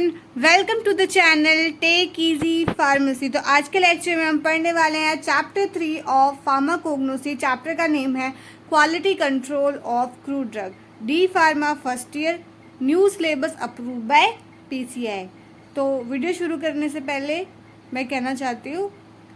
Everyone, welcome to the channel take easy pharmacy. तो आज के लेक्चर में हम पढ़ने वाले हैं चैप्टर 3 ऑफ फार्माकोग्नोसी। चैप्टर का नेम है quality control of crude drug, D pharma first year, new syllabus approve by PCI. तो वीडियो शुरू करने से पहले मैं कहना चाहती हूँ,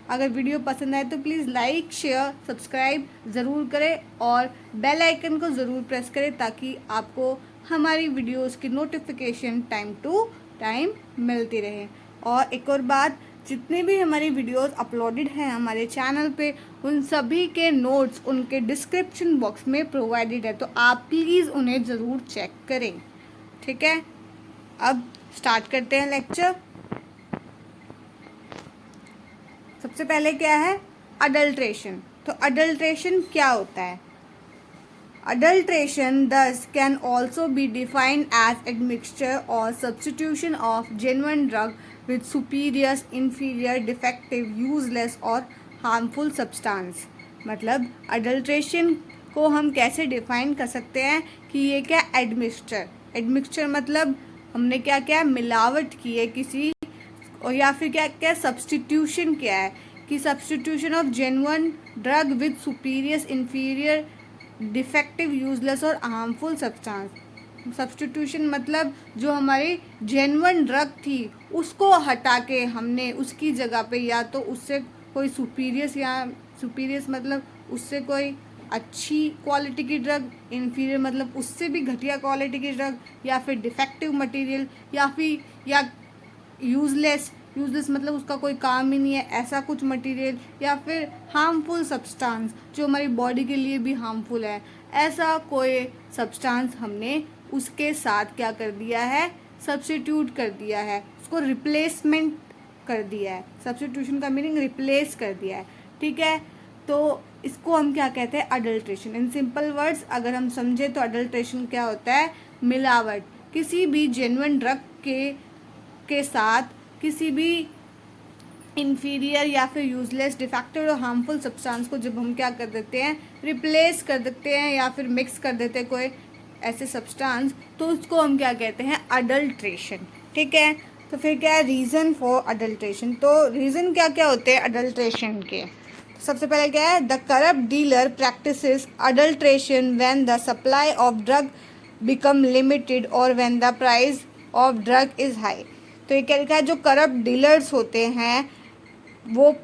अगर वीडियो पसंद आए तो प्लीज़ लाइक शेयर सब्सक्राइब ज़रूर करें और बेल आइकन को ज़रूर प्रेस करें ताकि आपको हमारी वीडियोस की नोटिफिकेशन टाइम टू टाइम मिलती रहे। और एक और बात, जितने भी हमारी वीडियोस अपलोडेड हैं हमारे चैनल पे, उन सभी के नोट्स उनके डिस्क्रिप्शन बॉक्स में प्रोवाइडेड है, तो आप प्लीज़ उन्हें ज़रूर चेक करें। ठीक है, अब स्टार्ट करते हैं लेक्चर। सबसे पहले क्या है अडल्ट्रेशन। तो अडल्ट्रेशन क्या होता है? Adulteration thus can also be defined as admixture or substitution of genuine drug with superior, inferior, defective, useless or harmful substance। मतलब adulteration को हम कैसे डिफाइन कर सकते हैं कि ये क्या एडमिक्सचर। एडमिक्सचर मतलब हमने क्या क्या मिलावट की है किसी, और या फिर क्या क्या सब्सटीट्यूशन क्या है कि substitution of genuine drug with superior, inferior, defective, useless और हार्मफुल सब्सटेंस। सब्सटीट्यूशन मतलब जो हमारी जेन्युइन ड्रग थी उसको हटा के हमने उसकी जगह पे या तो उससे कोई सुपीरियस, या सुपीरियस मतलब उससे कोई अच्छी क्वालिटी की ड्रग, इन्फीरियर मतलब उससे भी घटिया क्वालिटी की ड्रग, या फिर डिफेक्टिव मटेरियल, या यूजलेस मतलब उसका कोई काम ही नहीं है ऐसा कुछ मटेरियल, या फिर हार्मफुल सब्सटेंस जो हमारी बॉडी के लिए भी हार्मफुल है, ऐसा कोई सब्सटेंस हमने उसके साथ क्या कर दिया है, सब्स्टिट्यूट कर दिया है, उसको रिप्लेसमेंट कर दिया है। सब्स्टिट्यूशन का मीनिंग रिप्लेस कर दिया है। ठीक है, तो इसको हम क्या कहते हैं, अडल्ट्रेशन। इन सिंपल वर्ड्स अगर हम समझे तो अडल्ट्रेशन क्या होता है, मिलावट। किसी भी जेन्युइन ड्रग के साथ किसी भी इन्फीरियर या फिर यूजलेस, डिफेक्टिव और हार्मफुल सब्सटेंस को जब हम क्या कर देते हैं, रिप्लेस कर देते हैं या फिर मिक्स कर देते हैं कोई ऐसे सब्सटेंस, तो उसको हम क्या कहते हैं, अडल्ट्रेशन। ठीक है, तो फिर क्या है रीज़न फॉर अडल्ट्रेशन। तो रीज़न क्या क्या होते हैं अडल्ट्रेशन के? सबसे पहले क्या है, the corrupt dealer practices adulteration when the supply of drug become limited और when the price of drug is high. तो ये क्या लिखा है, जो करप्ट डीलर्स होते हैं वो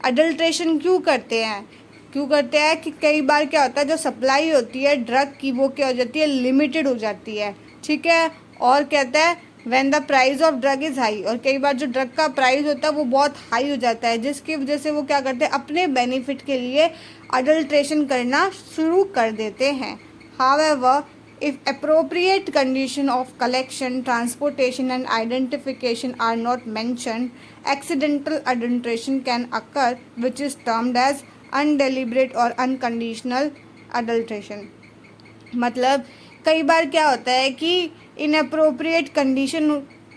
अडल्ट्रेशन क्यों करते हैं कि कई बार क्या होता है, जो सप्लाई होती है ड्रग की वो क्या हो जाती है, लिमिटेड हो जाती है। ठीक है, और कहता है when the price of drug is high, और कई बार जो ड्रग का प्राइस होता है वो बहुत हाई हो जाता है, जिसकी वजह से वो क्या करते हैं, अपने बेनिफिट के लिए अडल्ट्रेशन करना शुरू कर देते हैं। However, if appropriate condition of collection, transportation and identification are not mentioned, accidental adulteration can occur, which is termed as undeliberate or unconditional adulteration। मतलब कई बार क्या होता है कि इनअप्रोप्रिएट कंडीशन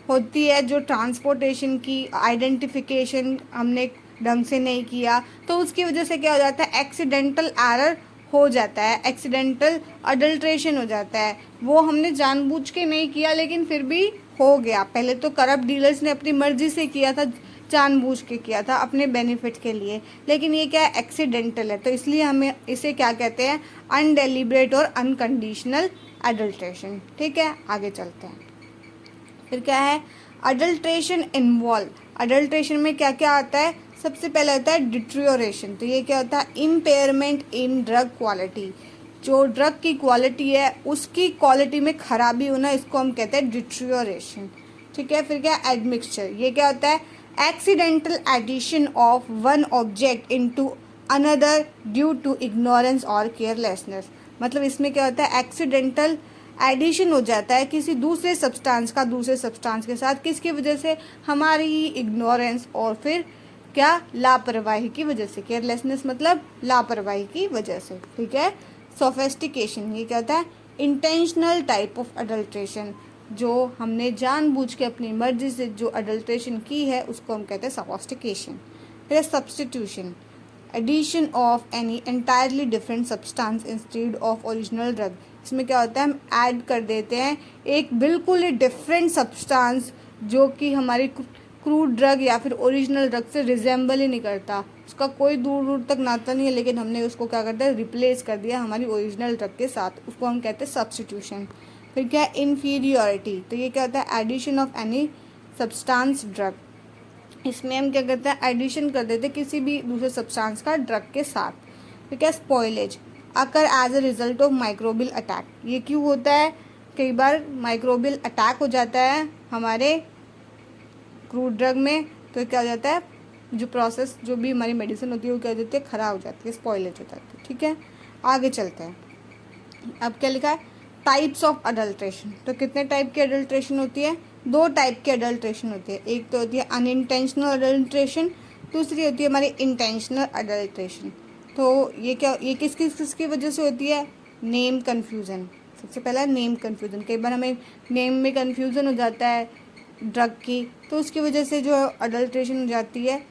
होती है, जो ट्रांसपोर्टेशन की, आइडेंटिफिकेशन हमने ढंग से नहीं किया, तो उसकी वजह से क्या हो जाता है, एक्सीडेंटल एरर हो जाता है, एक्सीडेंटल अडल्ट्रेशन हो जाता है। वो हमने जानबूझ के नहीं किया लेकिन फिर भी हो गया। पहले तो करप्ट डीलर्स ने अपनी मर्जी से किया था, जानबूझ के किया था अपने बेनिफिट के लिए, लेकिन ये क्या है, एक्सीडेंटल है, तो इसलिए हमें इसे क्या कहते हैं, अनडेलिब्रेट और अनकंडीशनल अडल्ट्रेशन। ठीक है, आगे चलते हैं। फिर क्या है अडल्ट्रेशन इन्वॉल्व। अडल्ट्रेशन में क्या क्या आता है, सबसे पहले होता है डिट्रियोरेशन। तो ये क्या होता है, इम्पेयरमेंट इन ड्रग क्वालिटी। जो ड्रग की क्वालिटी है उसकी क्वालिटी में खराबी होना, इसको हम कहते हैं डिट्रियोरेशन। ठीक है, फिर क्या एडमिक्सचर। ये क्या होता है, accidental addition of one object into another due to ignorance और केयरलेसनेस। मतलब इसमें क्या होता है, एक्सीडेंटल एडिशन हो जाता है किसी दूसरे सब्सटेंस का दूसरे सब्सटेंस के साथ, किसकी वजह से, हमारी इग्नोरेंस और फिर क्या, लापरवाही की वजह से। केयरलेसनेस मतलब लापरवाही की वजह से। ठीक है, सोफिस्टिकेशन। ये क्या होता है, इंटेंशनल टाइप ऑफ अडल्ट्रेशन। जो हमने जानबूझ के अपनी मर्जी से जो अडल्ट्रेशन की है उसको हम कहते हैं सोफिस्टिकेशन। फिर substitution, addition of any entirely different substance instead of original drug. इसमें क्या होता है, हम ऐड कर देते हैं एक बिल्कुल ही डिफरेंट सब्सटेंस जो कि हमारी क्रूड ड्रग या फिर ओरिजिनल ड्रग से रिजेंबल ही नहीं करता, उसका कोई दूर दूर तक नाता नहीं है, लेकिन हमने उसको क्या करते हैं, रिप्लेस कर दिया हमारी ओरिजिनल ड्रग के साथ, उसको हम कहते हैं सब्स्टिट्यूशन। फिर क्या है, इन्फीरियोरिटी, तो ये क्या होता है, addition of any substance drug, इसमें हम क्या करते हैं, एडिशन कर देते हैं किसी भी दूसरे सब्सटेंस का ड्रग के साथ। फिर क्या, spoilage occur as a result of microbial attack, ये क्यों होता है, कई बार माइक्रोबियल अटैक हो जाता है हमारे क्रूड ड्रग में, तो क्या हो जाता है, जो प्रोसेस जो भी हमारी मेडिसिन होती है वो क्या हो जाती है, ख़राब हो जाती है, स्पॉइलेज हो जाती है। ठीक है, आगे चलते हैं। अब क्या लिखा है, टाइप्स ऑफ अडल्ट्रेशन, तो कितने टाइप की अडल्ट्रेशन होती है, 2 टाइप की अडल्ट्रेशन होती है, एक तो होती है अनइंटेंशनल अडल्ट्रेशन, दूसरी होती है हमारी इंटेंशनल अडल्ट्रेशन। तो ये क्या, ये किसकी वजह से होती है, नेम कन्फ्यूज़न। सबसे पहला नेम कन्फ्यूज़न, कई बार हमें नेम में कन्फ्यूज़न हो जाता है ड्रग की, तो उसकी वजह से जो अडल्ट्रेशन हो जाती है,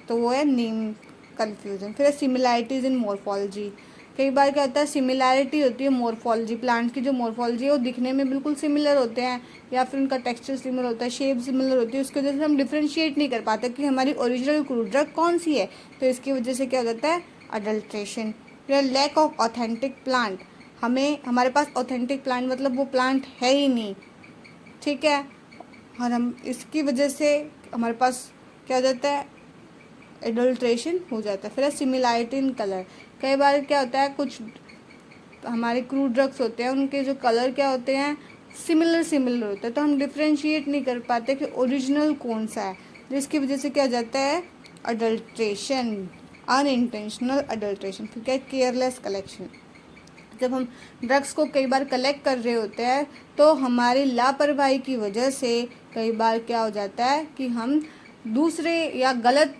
तो वो है नेम कन्फ्यूज़न। फिर सिमिलैरिटीज़ इन मॉर्फोलॉजी, कई बार क्या होता है, सिमिलैरिटी होती है मॉर्फोलॉजी, प्लांट की जो मॉर्फोलॉजी है वो दिखने में बिल्कुल सिमिलर होते हैं, या फिर उनका टेक्सचर सिमिलर होता है, शेप सिमिलर होती है, उसकी वजह से हम डिफ्रेंशिएट नहीं कर पाते कि हमारी ओरिजिनल क्रूड ड्रग कौन सी है, तो इसकी वजह से क्या हो जाता है, अडल्ट्रेशन। फिर लैक ऑफ ऑथेंटिक प्लांट, हमें हमारे पास ऑथेंटिक प्लांट मतलब वो प्लांट है ही नहीं, ठीक है, और हम इसकी वजह से हमारे पास क्या हो जाता है, एडल्ट्रेशन हो जाता है। फिर सिमिलैरिटी इन कलर, कई बार क्या होता है, कुछ हमारे क्रूड ड्रग्स होते हैं उनके जो कलर क्या होते हैं, सिमिलर होता है, तो हम डिफ्रेंशिएट नहीं कर पाते कि ओरिजिनल कौन सा है, जिसकी वजह से क्या हो जाता है, अडल्ट्रेशन, अनइंटेंशनल अडल्ट्रेशन। फिर क्या है, केयरलेस कलेक्शन, जब हम ड्रग्स को कई बार कलेक्ट कर रहे होते हैं तो हमारी लापरवाही की वजह से कई बार क्या हो जाता है कि हम दूसरे या गलत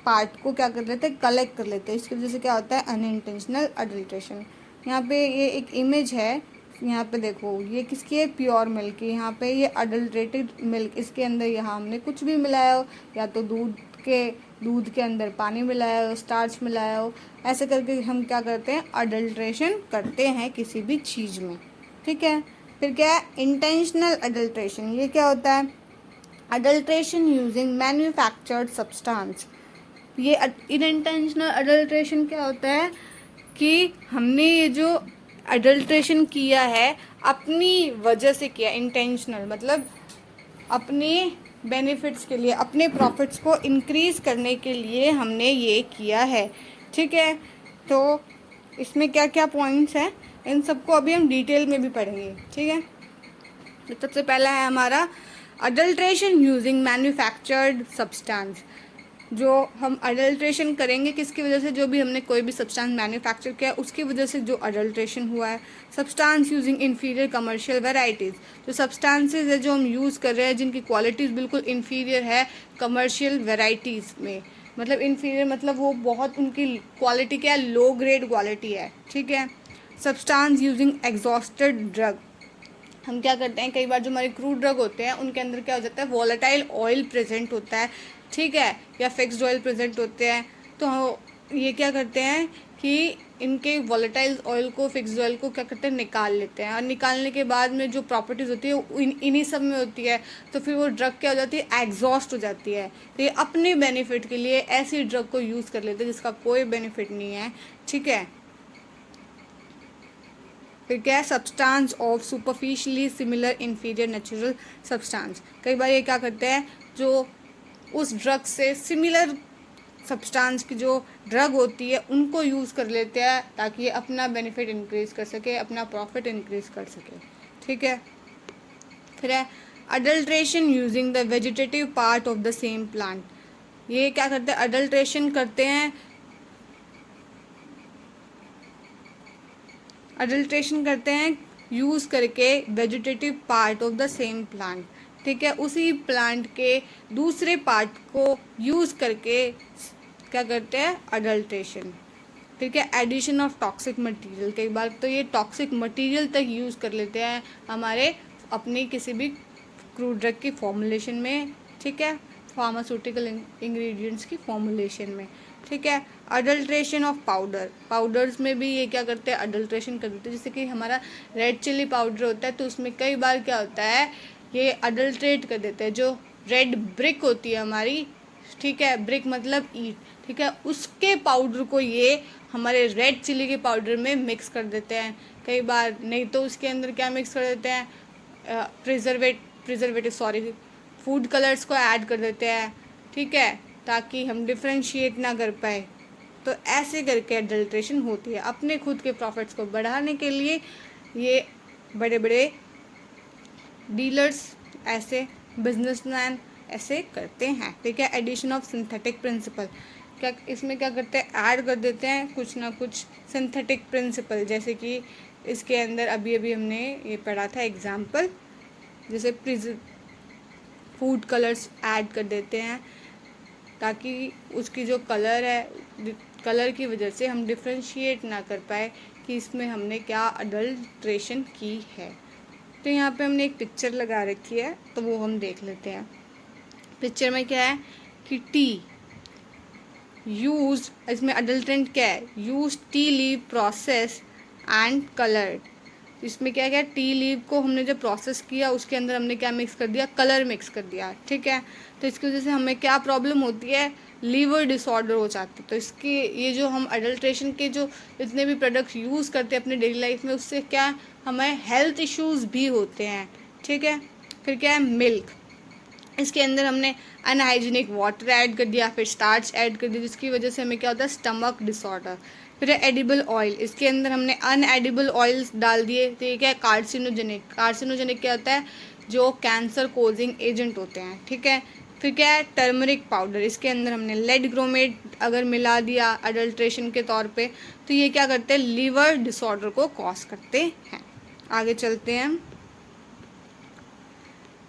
पार्ट को क्या कर लेते हैं, कलेक्ट कर लेते हैं, इसकी वजह से क्या होता है, अनइंटेंशनल अडल्ट्रेशन। यहाँ पे ये एक इमेज है, यहाँ पे देखो ये किसकी है, प्योर मिल्क की, यहाँ पे ये अडल्ट्रेटेड मिल्क, इसके अंदर यहाँ हमने कुछ भी मिलाया हो, या तो दूध के अंदर पानी मिलाया हो, स्टार्च मिलाया हो, ऐसे करके हम क्या करते हैं, अडल्ट्रेशन करते हैं किसी भी चीज़ में। ठीक है, फिर क्या है, इंटेंशनल अडल्ट्रेशन, ये क्या होता है, अडल्ट्रेशन यूजिंग मैन्युफैक्चर्ड सब्सटेंस। ये इनइंटेंशनल अडल्ट्रेशन क्या होता है कि हमने ये जो अडल्ट्रेशन किया है अपनी वजह से किया, इंटेंशनल मतलब अपने बेनिफिट्स के लिए, अपने प्रॉफिट्स को इंक्रीज़ करने के लिए हमने ये किया है। ठीक है, तो इसमें क्या क्या पॉइंट्स हैं, इन सबको अभी हम डिटेल में भी पढ़ेंगे। ठीक है, तो सबसे पहला है हमारा अडल्ट्रेशन यूजिंग मैन्युफैक्चर्ड सब्सटेंस, जो हम अडल्ट्रेशन करेंगे किसकी वजह से, जो भी हमने कोई भी सब्सटेंस मैन्युफैक्चर किया उसकी वजह से जो अडल्ट्रेशन हुआ है। Substance using inferior commercial varieties, जो सब्सटेंसेज है जो हम यूज़ कर रहे हैं जिनकी क्वालिटीज़ बिल्कुल इन्फीरियर है कमर्शियल वेराइटीज़ में, मतलब इन्फीरियर मतलब वो बहुत उनकी क्वालिटी क्या है, लो ग्रेड क्वालिटी है। ठीक है, सब्सटेंस यूजिंग एग्जॉस्टेड ड्रग, हम क्या करते हैं, कई बार जो हमारे क्रूड ड्रग होते हैं उनके अंदर क्या हो जाता है, वॉलेटाइल ऑयल प्रेजेंट होता है, ठीक है, या फिक्स्ड ऑयल प्रेजेंट होते हैं, तो ये क्या करते हैं कि इनके वॉलेटाइल ऑयल को, फिक्स्ड ऑयल को क्या करते हैं, निकाल लेते हैं, और निकालने के बाद में जो प्रॉपर्टीज़ होती है वो इन्हीं सब में होती है, तो फिर वो ड्रग क्या हो जाती है, एग्जॉस्ट हो जाती है। तो ये अपने बेनिफिट के लिए ऐसी ड्रग को यूज़ कर लेते हैं जिसका कोई बेनिफिट नहीं है। ठीक है, फिर क्या है, substance of superficially similar inferior natural substance, कई बार ये क्या करते हैं, जो उस ड्रग से सिमिलर सब्सटेंस की जो ड्रग होती है उनको यूज़ कर लेते हैं ताकि ये अपना बेनिफिट इंक्रीज़ कर सके, अपना प्रॉफिट इंक्रीज़ कर सके। ठीक है, फिर है adulteration using the vegetative part of the same plant, ये क्या करते हैं, अडल्ट्रेशन करते हैं, अडल्ट्रेशन करते हैं यूज़ करके vegetative part of the same plant. ठीक है, उसी प्लांट के दूसरे पार्ट को यूज़ करके क्या करते हैं, अडल्ट्रेशन। ठीक है, एडिशन ऑफ टॉक्सिक मटेरियल, कई बार तो ये टॉक्सिक मटेरियल तक यूज़ कर लेते हैं हमारे अपनी किसी भी क्रूड ड्रग की फॉर्मुलेशन में। ठीक है, फार्मास्यूटिकल इंग्रेडिएंट्स की फॉर्मुलेशन में। ठीक है, अडल्ट्रेशन ऑफ पाउडर्स में भी ये क्या करते हैं, अडल्ट्रेशन कर देते हैं, जैसे कि हमारा रेड चिली पाउडर होता है तो उसमें कई बार क्या होता है ये अडल्ट्रेट कर देते हैं। जो रेड ब्रिक होती है हमारी, ठीक है, ब्रिक मतलब ईट, ठीक है, उसके पाउडर को ये हमारे रेड चिली के पाउडर में मिक्स कर देते हैं कई बार। नहीं तो उसके अंदर क्या मिक्स कर देते हैं, प्रिजर्वेटिव सॉरी फूड कलर्स को ऐड कर देते हैं, ठीक है, ताकि हम डिफ्रेंशिएट ना कर पाए। तो ऐसे करके अडल्ट्रेशन होती है। अपने खुद के प्रॉफिट्स को बढ़ाने के लिए ये बड़े बड़े डीलर्स, ऐसे बिजनेसमैन ऐसे करते हैं, ठीक है। एडिशन ऑफ सिंथेटिक प्रिंसिपल, क्या इसमें क्या करते हैं, ऐड कर देते हैं कुछ ना कुछ सिंथेटिक प्रिंसिपल। जैसे कि इसके अंदर अभी अभी हमने ये पढ़ा था एग्जाम्पल, जैसे फूड कलर्स ऐड कर देते हैं ताकि उसकी जो कलर है, कलर की वजह से हम डिफ्रेंशिएट ना कर पाए कि इसमें हमने क्या अडल्ट्रेशन की है। तो यहाँ पे हमने एक पिक्चर लगा रखी है, तो वो हम देख लेते हैं। पिक्चर में क्या है कि टी यूज, इसमें अडल्ट्रेंट क्या है, use T leave process and coloured. इसमें क्या क्या, टी लीव को हमने जब प्रोसेस किया उसके अंदर हमने क्या मिक्स कर दिया, कलर मिक्स कर दिया, ठीक है। तो इसकी वजह से हमें क्या प्रॉब्लम होती है, लीवर डिसऑर्डर हो जाती है। तो इसके ये जो हम अडल्ट्रेशन के जो जितने भी प्रोडक्ट्स यूज़ करते हैं अपने डेली लाइफ में, उससे क्या हमें हेल्थ इश्यूज़ भी होते हैं, ठीक है। फिर क्या है, मिल्क, इसके अंदर हमने अनहाइजीनिक वाटर ऐड कर दिया, फिर स्टार्च ऐड कर दिया, जिसकी वजह से हमें क्या होता है, स्टमक डिसऑर्डर। फिर एडिबल ऑयल, इसके अंदर हमने अनएडिबल ऑयल्स डाल दिए, तो ये क्या है, कार्सिनोजेनिक। कार्सिनोजेनिक क्या होता है, जो कैंसर कोजिंग एजेंट होते हैं, ठीक है। फिर क्या है, टर्मरिक पाउडर, इसके अंदर हमने लेड ग्रोमेट अगर मिला दिया अडल्ट्रेशन के तौर पे, तो ये क्या करते हैं, लीवर डिसऑर्डर को कॉज करते हैं। आगे चलते हैं।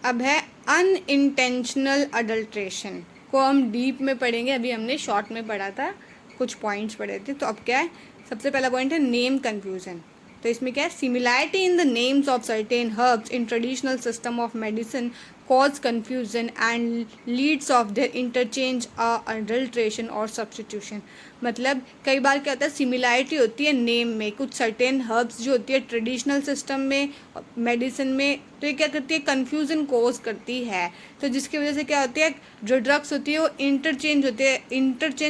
अब है अनइंटेंशनल अडल्ट्रेशन, को हम डीप में पढ़ेंगे, अभी हमने शॉर्ट में पढ़ा था, कुछ पॉइंट्स पढ़े थे। तो अब क्या है, सबसे पहला पॉइंट है नेम कन्फ्यूजन। तो इसमें क्या है, similarity in the names of certain herbs in traditional system of medicine cause confusion and leads of their interchange adulteration और substitution। मतलब कई बार क्या होता है, सिमिलैरिटी होती है नेम में, कुछ सर्टेन हर्ब्स जो होती है ट्रेडिशनल सिस्टम में मेडिसिन में, तो ये क्या करती है, कन्फ्यूज़न कोज करती है। तो जिसकी वजह से क्या होती है, जो ड्रग्स होती है वो इंटरचेंज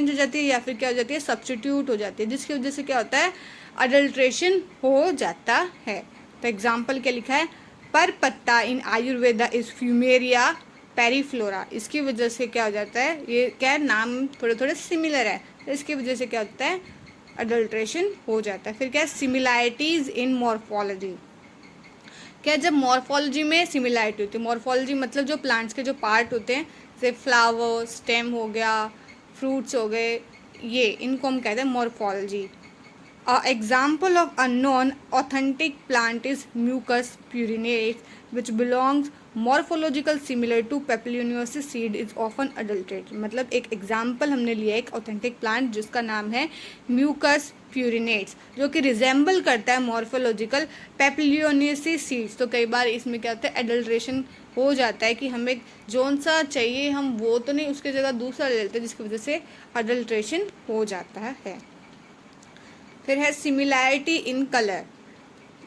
हो जाती है या फिर क्या हो जाती है, सब्सटीट्यूट हो जाती है, जिसकी वजह से क्या होता है, अडल्ट्रेशन हो जाता है। तो एग्जाम्पल क्या लिखा है, पर पत्ता इन आयुर्वेदा इज फ्यूमेरिया पेरीफ्लोरा। इसकी वजह से क्या हो जाता है, ये क्या है, नाम थोड़े थोड़े सिमिलर है, तो इसकी वजह से क्या होता है, अडल्ट्रेशन हो जाता है। फिर क्या है, सिमिलैरिटीज इन मॉर्फोलॉजी, क्या जब मॉर्फोलॉजी में सिमिलैरिटी होती है, मॉर्फोलॉजी मतलब जो प्लांट्स के जो पार्ट होते हैं, जैसे फ्लावर, स्टेम हो गया, फ्रूट्स हो गए, ये इनको हम कहते हैं morphology. Example of unknown authentic plant is Mucus purinates, which belongs morphological similar to Papilionosis seed is often adulterated। मतलब एक एग्जाम्पल हमने लिया एक ऑथेंटिक प्लांट जिसका नाम है म्यूकस प्यूरिनेट्स, जो कि रिजेंबल करता है मॉर्फोलॉजिकल पेपिलियोनियसिस सीड्स। तो कई बार इसमें क्या होता है, एडल्ट्रेशन हो जाता है कि हमें जोन सा चाहिए हम वो तो नहीं, उसकी जगह दूसरा ले लेते हैं, जिसकी वजह से अडल्ट्रेशन हो जाता है। फिर है सिमिलैरिटी इन कलर,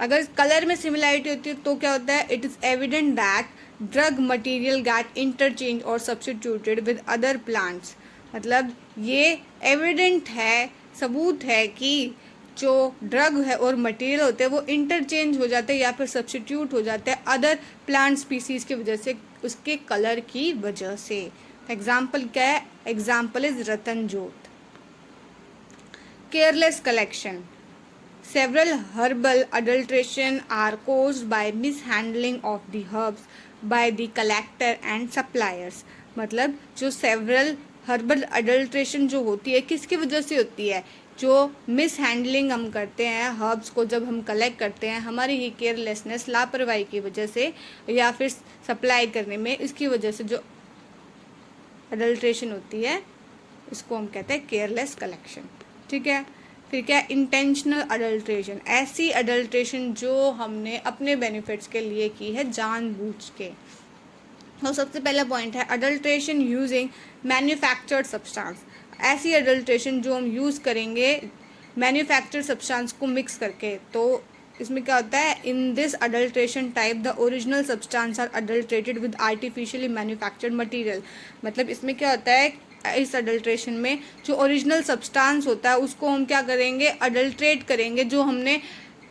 अगर कलर में सिमिलैरिटी होती है तो क्या होता है, it is evident that drug material get interchange और सब्स्टिट्यूटेड विद अदर प्लांट्स। मतलब ये एविडेंट है, सबूत है कि जो ड्रग है और मटेरियल होते हैं वो इंटरचेंज हो जाते हैं या फिर सब्स्टिट्यूट हो जाते हैं अदर प्लांट स्पीसीज़ की वजह से, उसके कलर की वजह से। एग्जाम्पल क्या है, एग्जाम्पल इज रतन जोत। Careless collection, several herbal adulteration are caused by mishandling of the herbs by the collector and suppliers। मतलब जो several herbal adulteration जो होती है किसकी वजह से होती है, जो मिस हैंडलिंग हम करते हैं हर्ब्स को जब हम कलेक्ट करते हैं, हमारी ही केयरलेसनेस, लापरवाही की वजह से या फिर सप्लाई करने में, इसकी वजह से जो अडल्ट्रेशन होती है इसको हम कहते हैं केयरलेस कलेक्शन, ठीक है। फिर क्या, इंटेंशनल अडल्ट्रेशन, ऐसी अडल्ट्रेशन जो हमने अपने बेनिफिट्स के लिए की है जानबूझ के। तो सबसे पहला पॉइंट है अडल्ट्रेशन यूजिंग मैन्युफैक्चर्ड सब्सटेंस, ऐसी अडल्ट्रेशन जो हम यूज़ करेंगे मैन्युफैक्चर्ड सब्सटेंस को मिक्स करके। तो इसमें क्या होता है, in this adulteration type the original substance are adulterated with artificially manufactured material. मतलब इसमें क्या होता है, इस अडल्ट्रेशन में जो ओरिजिनल सब्सटेंस होता है उसको हम क्या करेंगे, अडल्ट्रेट करेंगे, जो हमने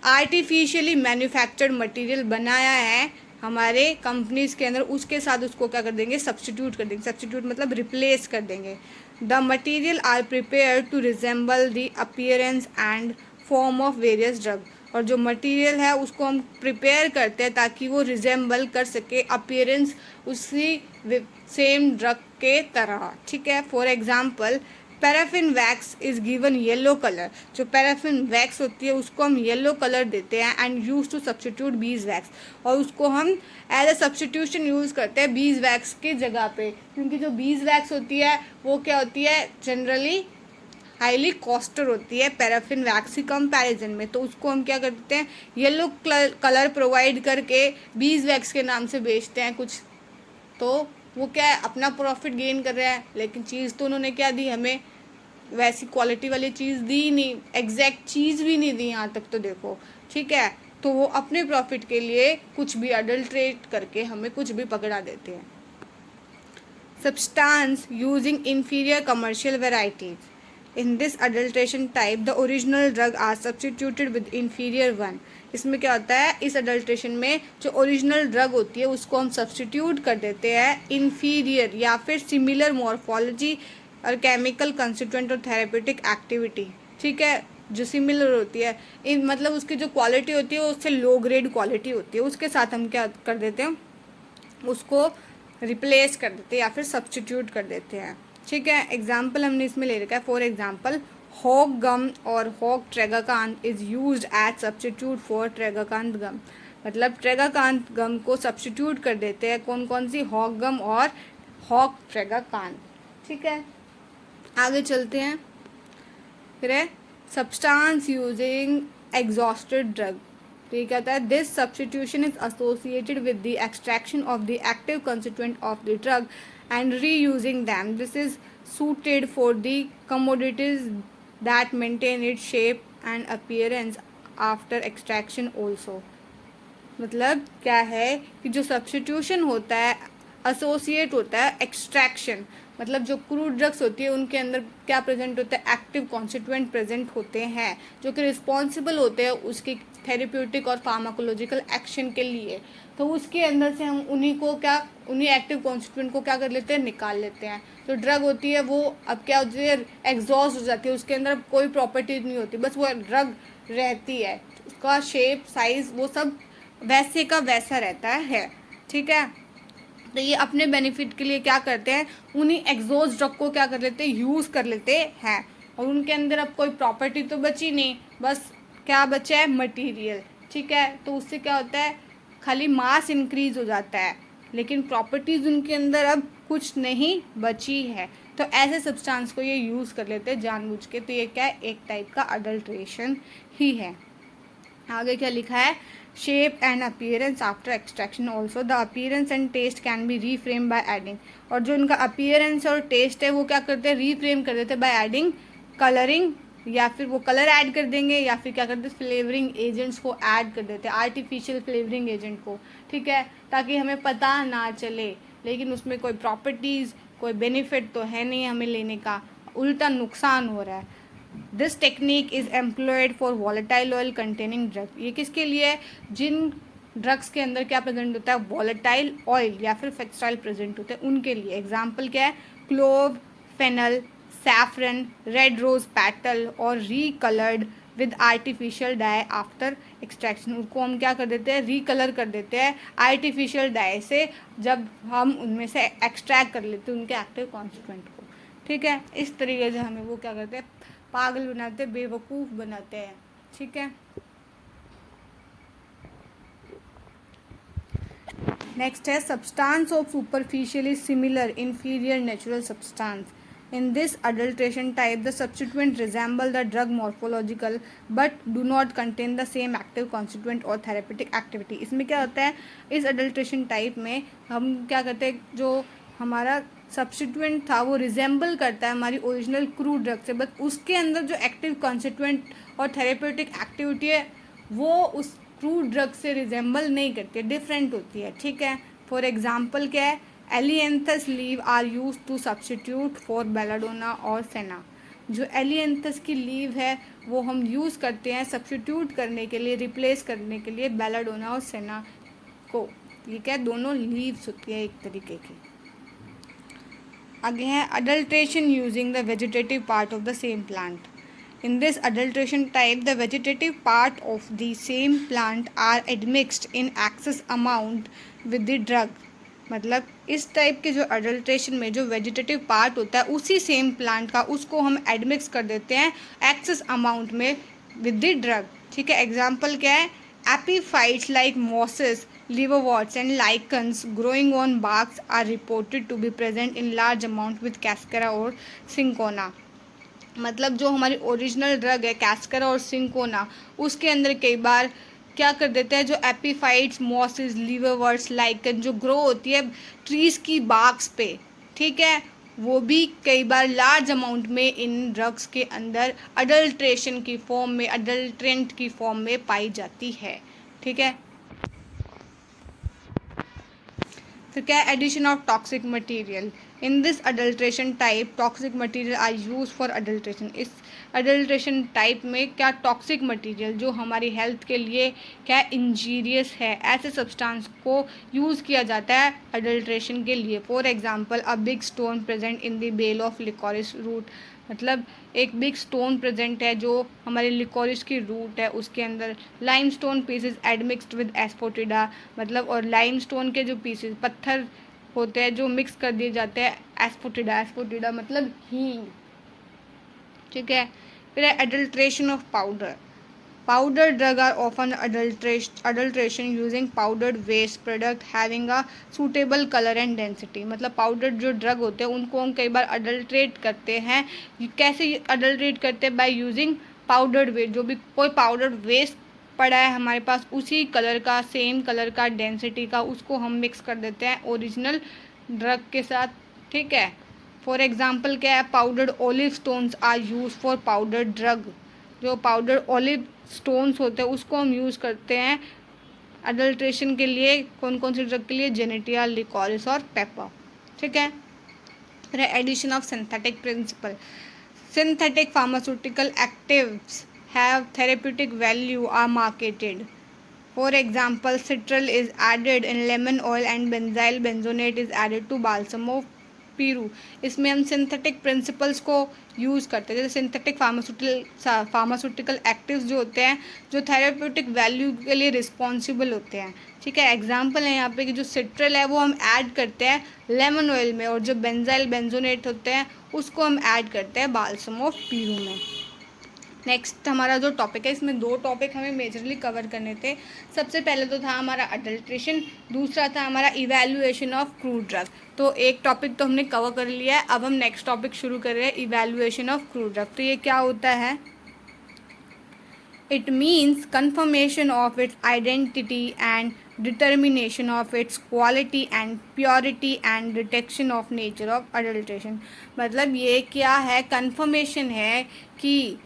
आर्टिफिशियली मैन्युफैक्चर्ड मटेरियल बनाया है हमारे कंपनीज के अंदर, उसके साथ उसको क्या कर देंगे, सब्स्टिट्यूट कर देंगे। सब्स्टिट्यूट मतलब रिप्लेस कर देंगे। The material are prepare to resemble the appearance and form of various drug. और जो मटेरियल है उसको हम प्रिपेयर करते हैं ताकि वो रिजेंबल कर सके अपीयरेंस उसी सेम ड्रग के तरह, ठीक है। For example paraffin wax is given yellow colour. जो पैराफिन वैक्स होती है उसको हम येलो कलर देते हैं and use to substitute beeswax, और उसको हम एज अ सब्स्टिट्यूशन यूज़ करते हैं बीज वैक्स की जगह पे, क्योंकि जो बीज वैक्स होती है वो क्या होती है, जनरली हाईली कॉस्टर होती है पैराफिन वैक्स की कंपैरिजन में। तो उसको हम क्या करते हैं, येलो कलर प्रोवाइड करके बीज वैक्स के नाम से बेचते हैं कुछ, तो वो क्या है, अपना प्रॉफिट गेन कर रहा है, लेकिन चीज़ तो उन्होंने क्या दी, हमें वैसी क्वालिटी वाली चीज़ दी नहीं, एग्जैक्ट चीज़ भी नहीं दी यहाँ तक तो देखो, ठीक है। तो वो अपने प्रॉफिट के लिए कुछ भी अडल्ट्रेट करके हमें कुछ भी पकड़ा देते हैं। Substance using inferior commercial varieties. In this adulteration type, the original drug are substituted with inferior one. इसमें क्या होता है, इस अडल्ट्रेशन में जो ओरिजिनल ड्रग होती है उसको हम सब्स्टिट्यूट कर देते हैं इन्फीरियर या फिर सिमिलर मॉर्फोलॉजी और केमिकल कंस्टिट्यूएंट और थेरेपेटिक एक्टिविटी, ठीक है, जो सिमिलर होती है इन, मतलब उसकी जो क्वालिटी होती है उससे लो ग्रेड क्वालिटी होती है, उसके साथ हम क्या कर देते हैं, उसको रिप्लेस कर देते हैं या फिर सब्स्टिट्यूट कर देते हैं, ठीक है। एग्जाम्पल हमने इसमें ले रखा है, फॉर एग्जाम्पल हॉक गम और hog tragacanth is used as substitute for tragacanth gum. मतलब ट्रेगाकांत गम को सब्स्टिट्यूट कर देते हैं कौन कौन सी, हॉक गम और हॉक ट्रेगाकांत, ठीक है। आगे चलते हैं, फिर है सब्सटेंस यूजिंग एग्जॉस्टेड ड्रग। तो ये कहता है this substitution is associated with the extraction of the active constituent of the drug and reusing them. This is suited for the commodities that maintain its shape and appearance after extraction also। मतलब क्या है कि जो substitution होता है associate होता है extraction, मतलब जो क्रूड ड्रग्स होती है उनके अंदर क्या प्रेजेंट होता है, एक्टिव कॉन्स्टिट्यूएंट प्रेजेंट होते हैं जो कि रिस्पॉन्सिबल होते हैं उसकी थेरेप्यूटिक और फार्माकोलॉजिकल एक्शन के लिए। तो उसके अंदर से हम उन्हीं को क्या, उन्हीं एक्टिव कॉन्स्टिट्यूएंट को क्या कर लेते हैं, निकाल लेते हैं। जो ड्रग होती है वो अब क्या होती है, एग्जॉस्ट हो जाती है, उसके अंदर कोई प्रॉपर्टीज नहीं होती, बस वो ड्रग रहती है, उसका शेप साइज वो सब वैसे का वैसा रहता है, ठीक है। तो ये अपने बेनिफिट के लिए क्या करते हैं, उन्हीं एग्जॉस्ट ड्रग को क्या कर लेते हैं, यूज़ कर लेते हैं, और उनके अंदर अब कोई प्रॉपर्टी तो बची नहीं, बस क्या बचा है, मटेरियल, ठीक है। तो उससे क्या होता है, खाली मास इंक्रीज हो जाता है, लेकिन प्रॉपर्टीज़ उनके अंदर अब कुछ नहीं बची है। तो ऐसे सब्सटेंस को ये यूज़ कर लेते हैं जानबूझ के। तो ये क्या है, एक टाइप का अडल्ट्रेशन ही है। आगे क्या लिखा है, shape and appearance after extraction also the appearance and taste can be reframe by adding. और जो इनका अपीयरेंस और टेस्ट है वो क्या करते हैं, रीफ्रेम कर देते हैं बाय एडिंग कलरिंग, या फिर वो कलर ऐड कर देंगे, या फिर क्या करते हैं, फ्लेवरिंग एजेंट्स को ऐड कर देते हैं, आर्टिफिशियल फ्लेवरिंग एजेंट को, ठीक है, ताकि हमें पता ना चले, लेकिन उसमें कोई प्रॉपर्टीज़ कोई बेनिफिट तो है नहीं हमें लेने का, उल्टा नुकसान हो रहा है। This technique is employed for volatile oil containing drug. ये किसके लिए है, जिन ड्रग्स के अंदर क्या प्रेजेंट होता है, वॉलेटाइल ऑयल या फिर फेक्सटाइल प्रेजेंट होते हैं उनके लिए। एग्जाम्पल क्या है, clove, fennel, saffron, red rose petal और recoloured with artificial dye after extraction. उनको हम क्या कर देते हैं, रीकलर कर देते हैं आर्टिफिशियल डाई से, जब हम उनमें से एक्सट्रैक्ट कर लेते हैं उनके एक्टिव कॉन्स्टिट्यूएंट को, ठीक है। इस तरीके से हमें वो क्या करते हैं, पागल बनाते हैं, बेवकूफ़ बनाते हैं, ठीक है। नेक्स्ट है substance of superficially similar inferior natural substance. In this adulteration type, the substituent resemble the drug morphological but do not contain the same active constituent or therapeutic activity. इसमें क्या होता है, इस adulteration type में हम क्या करते हैं, जो हमारा सब्स्टिट्यूएंट था वो रिजेंबल करता है हमारी ओरिजिनल क्रूड ड्रग से, बट उसके अंदर जो एक्टिव कॉन्स्टिट्यूएंट और थेरेप्यूटिक एक्टिविटी है वो उस क्रूड ड्रग से रिजेंबल नहीं करती है, डिफरेंट होती है, ठीक है। फॉर एग्जाम्पल क्या है, ailanthus leave are use to substitute for belladonna और सेना। जो एलियंथस की लीव है वो हम यूज़ करते हैं सब्सटीट्यूट करने के लिए, रिप्लेस करने के लिए बेलाडोना और सेना को। ये क्या, दोनों लीव्स होती है एक तरीके की। आगे है adulteration using the vegetative part of the same plant. In this adulteration type, the vegetative part of the same plant are admixed in excess amount with the drug। मतलब इस टाइप के जो अडल्ट्रेशन में जो वेजिटेटिव पार्ट होता है उसी same plant का, उसको हम एडमिक्स कर देते हैं एक्सेस अमाउंट में विद द ड्रग, ठीक है। एग्जाम्पल क्या है, epiphytes like mosses, liverworts and lichens growing on barks are reported to be present in large amount with cascara और cinchona। मतलब जो हमारी ओरिजिनल ड्रग है कैस्करा और सिंकोना, उसके अंदर कई बार क्या कर देते हैं, जो एपीफाइट्स, मॉसेस, लीवरवर्ट्स, लाइकन जो ग्रो होती है ट्रीज़ की बाग्स पे, ठीक है, वो भी कई बार लार्ज अमाउंट में इन ड्रग्स के अंदर अडल्ट्रेशन की फॉर्म में, अडल्ट्रेंट की फॉर्म में पाई जाती है, ठीक है। फिर क्या है, addition of toxic material. In this adulteration type toxic material are use for adulteration. इस अडल्ट्रेशन टाइप में क्या टॉक्सिक मटेरियल जो हमारी हेल्थ के लिए क्या इंजीरियस है, ऐसे सब्सटेंस को यूज़ किया जाता है अडल्ट्रेशन के लिए। For example a big stone present in the bell of licorice root. मतलब एक बिग स्टोन प्रेजेंट है जो हमारे लिकोरिस की रूट है उसके अंदर। Limestone pieces admixed with asafoetida. मतलब और लाइम स्टोन के जो पीसेज पत्थर होते हैं जो मिक्स कर दिए जाते हैं एस्फोटिडा, एस्फोटिडा मतलब हींग, ठीक है। फिर है adulteration of powder. Powder drug are often adulteration using powdered waste product having a suitable colour and density. मतलब पाउडर जो ड्रग होते हैं उनको हम कई बार अडल्ट्रेट करते हैं। कैसे अडल्ट्रेट करते हैं, बाय यूजिंग पाउडर्ड वेस्ट। जो भी कोई पाउडर वेस्ट पड़ा है हमारे पास उसी कलर का, सेम कलर का, डेंसिटी का, उसको हम मिक्स कर देते हैं ओरिजिनल ड्रग के साथ, ठीक है। फॉर एग्जाम्पल क्या है, powdered olive stones are use for powder drug. जो पाउडर ओलिव स्टोन्स होते हैं उसको हम यूज़ करते हैं अडल्ट्रेशन के लिए। कौन कौन सी ड्रग के लिए, जेनेटिया, लिकोरिस और पेपर, ठीक है। फिर addition of synthetic principle. Synthetic pharmaceutical actives have therapeutic value are marketed. For example, citral is added in lemon oil and benzyl benzonate is added to balsam of Peru। इसमें हम synthetic principles को use करते हैं। जैसे synthetic pharmaceutical actives जो होते हैं जो थेरेप्यूटिक वैल्यू के लिए रिस्पॉन्सिबल होते हैं, ठीक है। एग्जाम्पल है यहाँ पे कि जो सिट्रल है वो हम ऐड करते हैं लेमन ऑयल में, और जो बेंजाइल बेंजोनेट होते हैं उसको हम ऐड करते हैं बाल्सम ऑफ पीरू में। नेक्स्ट हमारा जो टॉपिक है, इसमें दो टॉपिक हमें मेजरली कवर करने थे। सबसे पहले तो था हमारा अडल्ट्रेशन, दूसरा था हमारा इवैल्यूएशन ऑफ क्रूड ड्रग। तो एक टॉपिक तो हमने कवर कर लिया है, अब हम नेक्स्ट टॉपिक शुरू कर रहे हैं, इवैल्यूएशन ऑफ क्रूड ड्रग। तो ये क्या होता है, it means confirmation of its identity and determination of its quality and purity and detection of nature of adulteration. मतलब ये क्या है, कन्फर्मेशन है कि